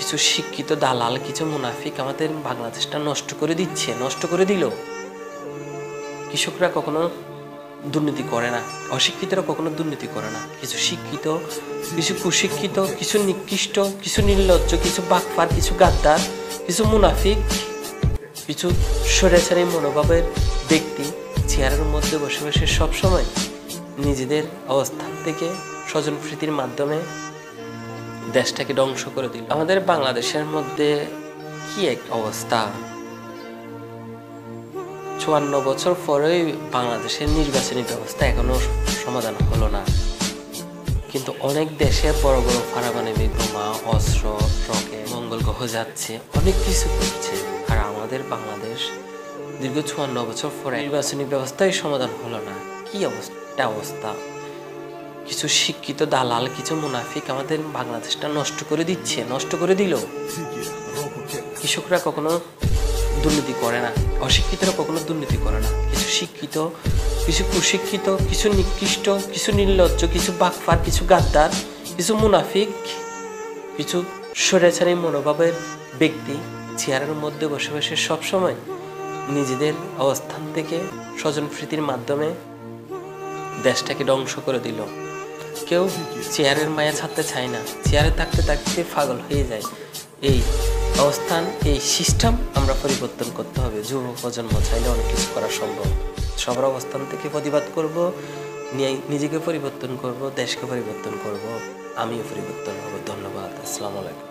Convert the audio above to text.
কিছু শিক্ষিত দালাল, কিছু মুনাফিক আমাদের বাংলাদেশটা নষ্ট করে দিচ্ছে, নষ্ট করে দিল। কৃষকরা কখনো দুর্নীতি করে না, অশিক্ষিতরা কখনো দুর্নীতি করে না। কিছু শিক্ষিত, কিছু কুশিক্ষিত, কিছু নিকৃষ্ট, কিছু নির্লজ্জ, কিছু বাকফার, কিছু গাদ্দার, কিছু মুনাফিক, কিছু স্বৈরাচারী মনোভাবের ব্যক্তি চেয়ারের মধ্যে বসে বসে সবসময় নিজেদের অবস্থান থেকে স্বজনপ্রীতির মাধ্যমে দেশটাকে ধ্বংস করে দিল। আমাদের বাংলাদেশের মধ্যে কি এক অবস্থা! 54 বছর পরেই বাংলাদেশের নির্বাচনী ব্যবস্থা এখনো সমাধান হলো না। কিন্তু অনেক দেশে বড় বড় পারমাণবিক বোমা, অস্ত্র, রকেট মঙ্গল গ্রহ যাচ্ছে, অনেক কিছু করছে। আর আমাদের বাংলাদেশ দীর্ঘ 54 বছর পরে নির্বাচনী ব্যবস্থাই সমাধান হলো না। কি অবস্থা! কিছু শিক্ষিত দালাল, কিছু মুনাফিক আমাদের বাংলাদেশটা নষ্ট করে দিচ্ছে, নষ্ট করে দিল। কৃষকরা কখনো দুর্নীতি করে না, অশিক্ষিতরা কখনো দুর্নীতি করে না। কিছু শিক্ষিত, কিছু কুশিক্ষিত, কিছু নিকৃষ্ট, কিছু নির্লজ্জ, কিছু বাকফার, কিছু গাদ্দার, কিছু মুনাফিক, কিছু স্বৈরাচারী মনোভাবের ব্যক্তি চেয়ারের মধ্যে বসে বসে সবসময় নিজেদের অবস্থান থেকে স্বজনপ্রীতির মাধ্যমে দেশটাকে ধ্বংস করে দিল। কেউ চেয়ারের মায়া ছাড়তে চায় না, চেয়ারে থাকতে থাকতে পাগল হয়ে যায়। এই অবস্থান, এই সিস্টেম আমরা পরিবর্তন করতে হবে। যুব প্রজন্ম চাইলে অনেক কিছু করা সম্ভব। সবার অবস্থান থেকে প্রতিবাদ করব, নিজেকে পরিবর্তন করব, দেশকে পরিবর্তন করব, আমিও পরিবর্তন হব। ধন্যবাদ। আসসালামু আলাইকুম।